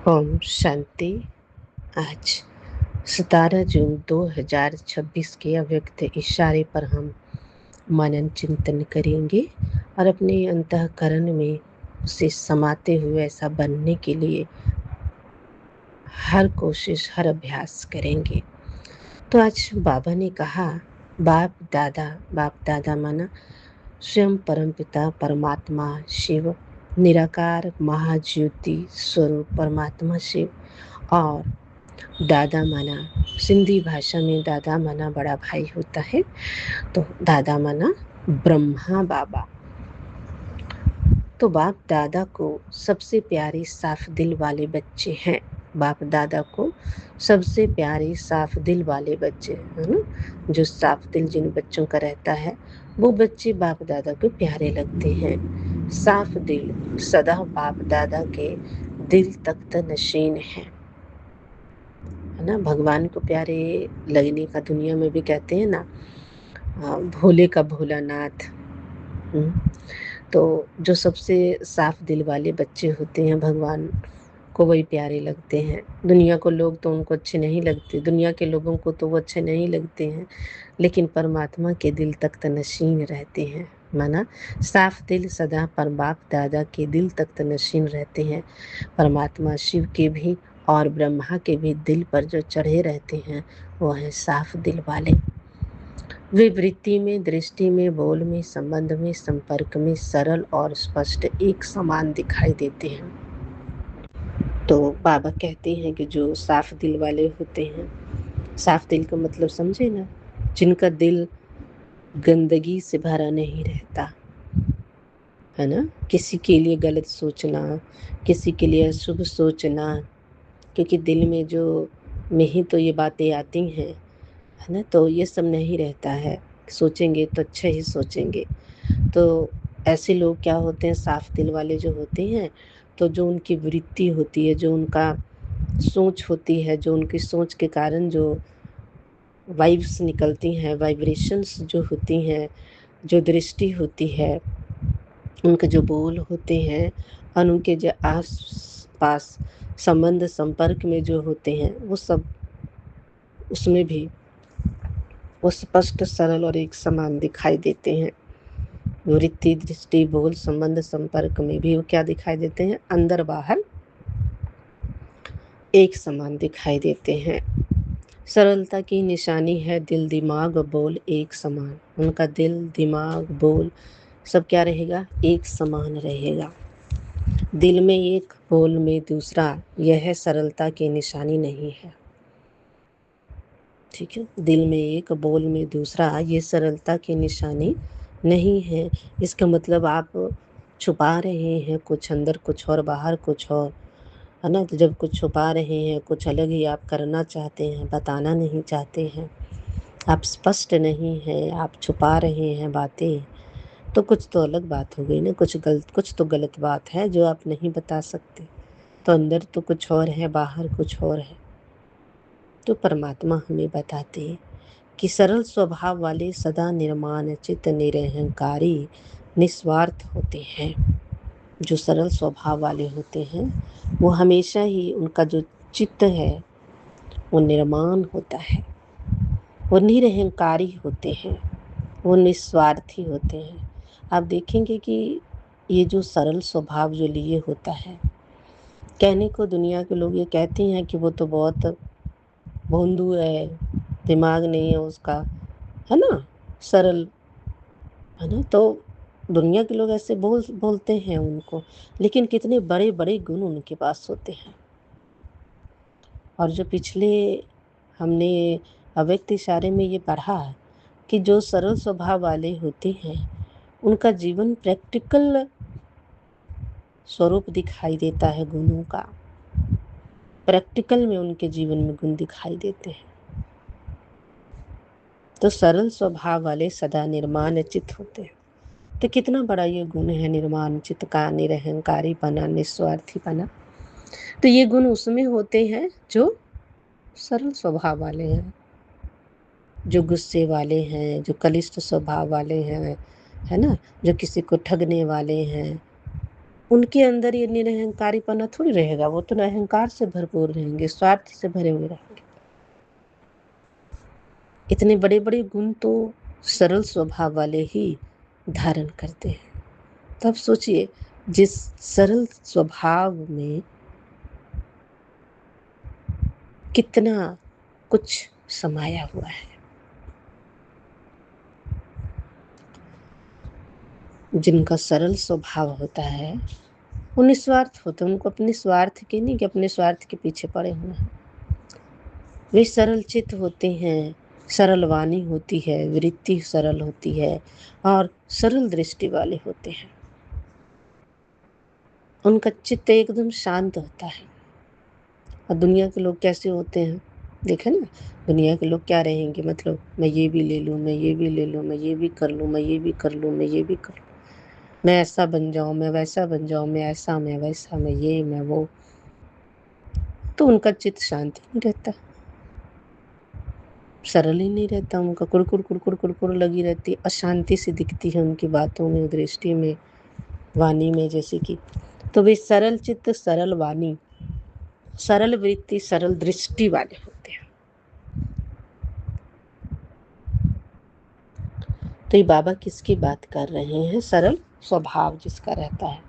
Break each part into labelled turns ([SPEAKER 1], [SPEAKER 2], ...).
[SPEAKER 1] ओम शांति। आज 17 जून 2026 के अव्यक्त इशारे पर हम मनन चिंतन करेंगे और अपने अंतःकरण में उसे समाते हुए ऐसा बनने के लिए हर कोशिश, हर अभ्यास करेंगे। तो आज बाबा ने कहा, बाप दादा माना स्वयं परमपिता परमात्मा शिव, निराकार महाज्योति स्वरूप परमात्मा शिव, और दादा माना सिंधी भाषा में दादा माना बड़ा भाई होता है, तो दादा माना ब्रह्मा बाबा। तो बाप दादा को सबसे प्यारे साफ दिल वाले बच्चे हैं। बाप दादा को सबसे प्यारे साफ दिल वाले बच्चे है ना, जो साफ दिल जिन बच्चों का रहता है वो बच्चे बाप दादा को प्यारे लगते हैं। साफ दिल सदा बाप दादा के दिल तख्त नशीन है ना। भगवान को प्यारे लगने का दुनिया में भी कहते हैं ना, भोले का भोलानाथ। तो जो सबसे साफ दिल वाले बच्चे होते हैं भगवान को वही प्यारे लगते हैं। दुनिया को लोग तो उनको अच्छे नहीं लगते, दुनिया के लोगों को तो वो अच्छे नहीं लगते हैं, लेकिन परमात्मा के दिल तख्त नशीन रहते हैं। माना साफ दिल सदा पर बाप दादा के दिल तख्त नशीन रहते हैं। परमात्मा शिव के भी और ब्रह्मा के भी दिल पर जो चढ़े रहते हैं वो हैं साफ दिल वाले। वे वृत्ति में, दृष्टि में, बोल में, संबंध में, संपर्क में सरल और स्पष्ट एक समान दिखाई देते हैं। तो बाबा कहते हैं कि जो साफ दिल वाले होते हैं, साफ दिल का मतलब समझे ना, जिनका दिल गंदगी से भरा नहीं रहता है ना। किसी के लिए गलत सोचना, किसी के लिए अशुभ सोचना, क्योंकि दिल में जो में ही तो ये बातें आती हैं है ना, तो ये सब नहीं रहता है। सोचेंगे तो अच्छा ही सोचेंगे। तो ऐसे लोग क्या होते हैं, साफ दिल वाले जो होते हैं, तो जो उनकी वृत्ति होती है, जो उनका सोच होती है, जो उनकी सोच के कारण जो वाइब्स निकलती हैं, वाइब्रेशंस जो होती हैं, जो दृष्टि होती है, उनके जो बोल होते हैं और उनके जो आस पास संबंध संपर्क में जो होते हैं, वो सब उसमें भी वो स्पष्ट, सरल और एक समान दिखाई देते हैं। वृत्ति, दृष्टि, बोल, संबंध संपर्क में भी वो क्या दिखाई देते हैं, अंदर बाहर एक समान दिखाई देते हैं। सरलता की निशानी है दिल दिमाग बोल एक समान। उनका दिल दिमाग बोल सब क्या रहेगा, एक समान रहेगा। दिल में एक, बोल में दूसरा, यह सरलता की निशानी नहीं है। ठीक है, दिल में एक, बोल में दूसरा, ये सरलता की निशानी नहीं है। इसका मतलब आप छुपा रहे हैं कुछ, अंदर कुछ और बाहर कुछ और, है ना। तो जब कुछ छुपा रहे हैं, कुछ अलग ही आप करना चाहते हैं, बताना नहीं चाहते हैं, आप स्पष्ट नहीं हैं, आप छुपा रहे हैं बातें, तो कुछ तो अलग बात हो गई ना, कुछ तो गलत बात है जो आप नहीं बता सकते। तो अंदर तो कुछ और है, बाहर कुछ और है। तो परमात्मा हमें बताते हैं कि सरल स्वभाव वाले सदा निर्माण चित्त निरहंकारी निस्वार्थ होते हैं। जो सरल स्वभाव वाले होते हैं वो हमेशा ही, उनका जो चित्त है वो निर्माण होता है, वो निरहंकारी होते हैं, वो निस्वार्थी होते हैं। आप देखेंगे कि ये जो सरल स्वभाव जो लिए होता है, कहने को दुनिया के लोग ये कहते हैं कि वो तो बहुत भोंदू है, दिमाग नहीं है उसका, है ना, सरल, है ना। तो दुनिया के लोग ऐसे बोलते हैं उनको, लेकिन कितने बड़े बड़े गुण उनके पास होते हैं। और जो पिछले हमने अव्यक्त इशारे में ये पढ़ा कि जो सरल स्वभाव वाले होते हैं उनका जीवन प्रैक्टिकल स्वरूप दिखाई देता है गुणों का। प्रैक्टिकल में उनके जीवन में गुण दिखाई देते हैं। तो सरल स्वभाव वाले सदा निर्माण चित्त होते हैं। तो कितना बड़ा ये गुण है, निर्माण चित्त का, निरहंकारी बना, निस्वार्थी बना। तो ये गुण उसमें होते हैं जो सरल स्वभाव वाले हैं, जो गुस्से वाले हैं, जो कलिष्ठ स्वभाव वाले हैं, है ना, जो किसी को ठगने वाले हैं, उनके अंदर ये निरहंकारीपना थोड़ी रहेगा, वो तो अहंकार से भरपूर रहेंगे, स्वार्थ से भरे हुए रहेंगे। इतने बड़े बड़े गुण तो सरल स्वभाव वाले ही धारण करते हैं। तब सोचिए, जिस सरल स्वभाव में कितना कुछ समाया हुआ है। जिनका सरल स्वभाव होता है वो निस्वार्थ होते हैं, उनको अपने स्वार्थ के नहीं कि अपने स्वार्थ के पीछे पड़े हुए हैं। वे सरल चित्त होते हैं, सरल वाणी होती है, वृत्ति सरल होती है और सरल दृष्टि वाले होते हैं। उनका चित्त एकदम शांत होता है। और दुनिया के लोग कैसे होते हैं, देखे ना, दुनिया के लोग क्या रहेंगे, मतलब मैं ये भी ले लूँ, मैं ये भी ले लूँ, मैं ये भी कर लूँ, मैं ये भी कर लूँ, मैं ये भी कर लूँ, मैं ऐसा बन जाऊँ, मैं वैसा बन जाऊँ, मैं ऐसा, मैं वैसा, मैं ये, मैं वो। तो उनका चित्त शांत नहीं रहता, सरल ही नहीं रहता। उनका कुड़कुड़ कुड़कुड़ कुड़कुड़ लगी रहती है, अशांति सी दिखती है उनकी बातों में, दृष्टि में, वाणी में, जैसे कि। तो वे सरल चित्त, सरल वाणी, सरल वृत्ति, सरल दृष्टि वाले होते हैं। तो ये बाबा किसकी बात कर रहे हैं, सरल स्वभाव जिसका रहता है।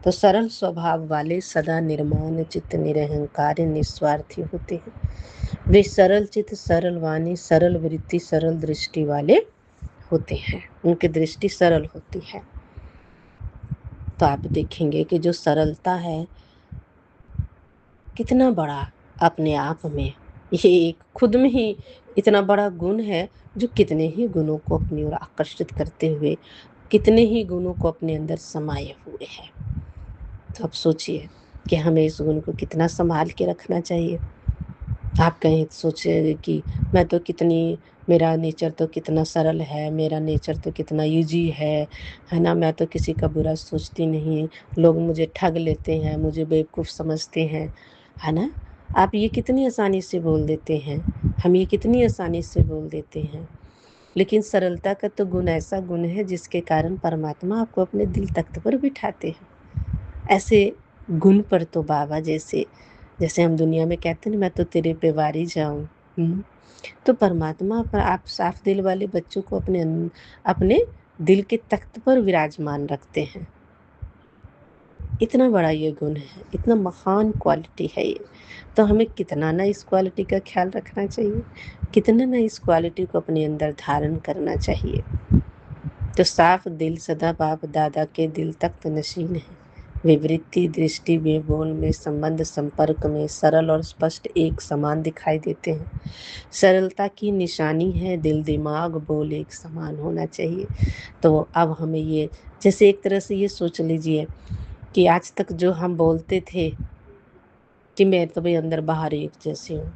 [SPEAKER 1] तो सरल स्वभाव वाले सदा निर्माण चित्त, निरहंकार, निस्वार्थी होते हैं। वे सरल चित्त, सरल वाणी, सरल वृत्ति, सरल दृष्टि वाले होते हैं। उनकी दृष्टि सरल होती है। तो आप देखेंगे कि जो सरलता है, कितना बड़ा अपने आप में ये एक खुद में ही इतना बड़ा गुण है, जो कितने ही गुणों को अपनी ओर आकर्षित करते हुए, कितने ही गुणों को अपने अंदर समाये हुए है। तो अब सोचिए कि हमें इस गुण को कितना संभाल के रखना चाहिए। आप कहीं सोचे कि मैं तो कितनी, मेरा नेचर तो कितना सरल है, मेरा नेचर तो कितना ईजी है ना, मैं तो किसी का बुरा सोचती नहीं, लोग मुझे ठग लेते हैं, मुझे बेवकूफ़ समझते हैं, है ना। आप ये कितनी आसानी से बोल देते हैं, हम ये कितनी आसानी से बोल देते हैं। लेकिन सरलता का तो गुण ऐसा गुण है जिसके कारण परमात्मा आपको अपने दिल तख्त पर बिठाते हैं। ऐसे गुण पर तो बाबा, जैसे जैसे हम दुनिया में कहते हैं ना, मैं तो तेरे पे वारी जाऊं, तो परमात्मा पर आप साफ दिल वाले बच्चों को अपने दिल के तख्त पर विराजमान रखते हैं। इतना बड़ा ये गुण है, इतना महान क्वालिटी है ये। तो हमें कितना ना इस क्वालिटी का ख्याल रखना चाहिए, कितना ना इस क्वालिटी को अपने अंदर धारण करना चाहिए। तो साफ दिल सदा बाप दादा के दिल तख्त नशीन है। विवृत्ति, दृष्टि में, बोल में, संबंध, संपर्क में सरल और स्पष्ट एक समान दिखाई देते हैं। सरलता की निशानी है दिल, दिमाग, बोल एक समान होना चाहिए। तो अब हमें ये, जैसे एक तरह से ये सोच लीजिए कि आज तक जो हम बोलते थे कि मैं तो भाई अंदर बाहर एक जैसी हूँ,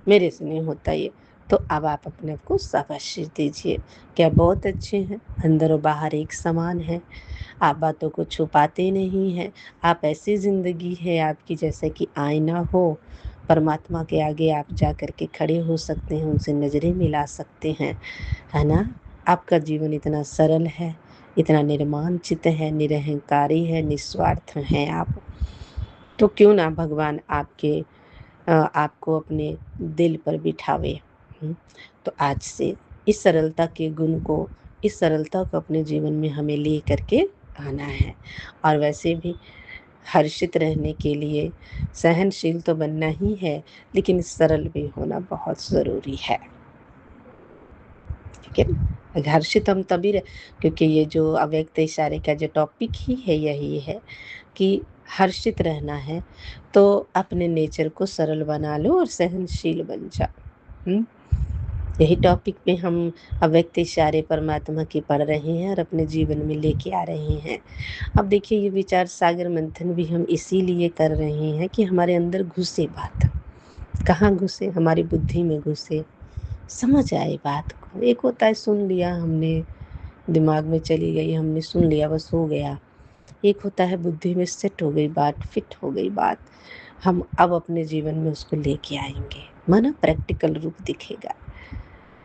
[SPEAKER 1] मेरे से नहीं होता ये, तो अब आप अपने आप को शाबाशी दीजिए, क्या बहुत अच्छे हैं, अंदर और बाहर एक समान है। आप बातों को छुपाते नहीं हैं। आप ऐसी ज़िंदगी है आपकी जैसे कि आईना हो, परमात्मा के आगे आप जा कर के खड़े हो सकते हैं, उनसे नज़रें मिला सकते हैं, है ना। आपका जीवन इतना सरल है, इतना निर्माण चित्त है, निरहंकारी है, निस्वार्थ हैं आप। तो क्यों ना भगवान आपको अपने दिल पर बिठावे। तो आज से इस सरलता के गुण को, इस सरलता को अपने जीवन में हमें ले करके आना है। और वैसे भी हर्षित रहने के लिए सहनशील तो बनना ही है, लेकिन सरल भी होना बहुत ज़रूरी है। ठीक है ना? हर्षित हम तभी रह, क्योंकि ये जो अव्यक्त इशारे का जो टॉपिक ही है यही है कि हर्षित रहना है, तो अपने नेचर को सरल बना लो और सहनशील बन जाओ। यही टॉपिक पे हम अव्यक्त इशारे परमात्मा की पढ़ रहे हैं और अपने जीवन में लेके आ रहे हैं। अब देखिए, ये विचार सागर मंथन भी हम इसीलिए कर रहे हैं कि हमारे अंदर घुसे बात। कहाँ घुसे, हमारी बुद्धि में घुसे, समझ आए बात को। एक होता है सुन लिया हमने, दिमाग में चली गई, हमने सुन लिया, बस हो गया। एक होता है बुद्धि में सेट हो गई बात, फिट हो गई बात, हम अब अपने जीवन में उसको लेके आएंगे, माना प्रैक्टिकल रूप दिखेगा,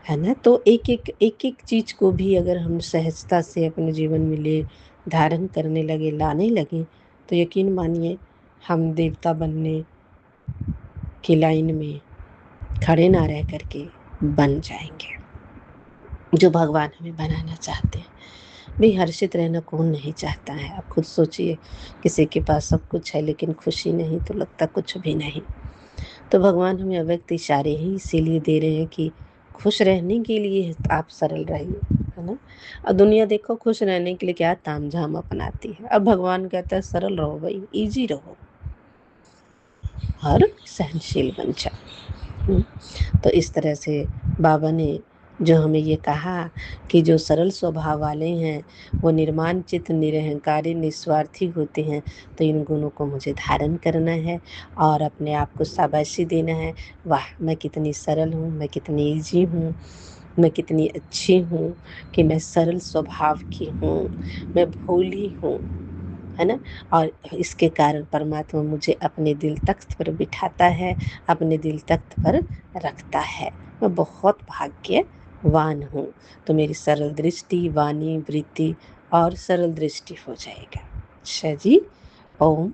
[SPEAKER 1] है ना। तो एक एक चीज को भी अगर हम सहजता से अपने जीवन में ले धारण करने लगे, लाने लगे, तो यकीन मानिए हम देवता बनने की लाइन में खड़े ना रह करके बन जाएंगे जो भगवान हमें बनाना चाहते हैं। भाई हर्षित रहना कौन नहीं चाहता है। आप खुद सोचिए, किसी के पास सब कुछ है लेकिन खुशी नहीं तो लगता कुछ भी नहीं। तो भगवान हमें अव्यक्त इशारे ही इसीलिए दे रहे हैं कि खुश रहने के लिए आप सरल रहिए, है ना। और दुनिया देखो खुश रहने के लिए क्या तामझाम अपनाती है। अब भगवान कहता है सरल रहो भाई, इजी रहो और सहनशील बन जाओ। तो इस तरह से बाबा ने जो हमें ये कहा कि जो सरल स्वभाव वाले हैं वो निर्माण चित्त, निरहंकारी, निस्वार्थी होते हैं। तो इन गुणों को मुझे धारण करना है और अपने आप को शाबाशी देना है। वाह, मैं कितनी सरल हूँ, मैं कितनी ईजी हूँ, मैं कितनी अच्छी हूँ कि मैं सरल स्वभाव की हूँ, मैं भोली हूँ, है ना। और इसके कारण परमात्मा मुझे अपने दिल तख्त पर बिठाता है, अपने दिल तख्त पर रखता है। मैं बहुत भाग्यवान हूँ। तो मेरी सरल दृष्टि, वाणी, वृत्ति और सरल दृष्टि हो जाएगा। अच्छा जी, ओम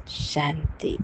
[SPEAKER 1] शांति।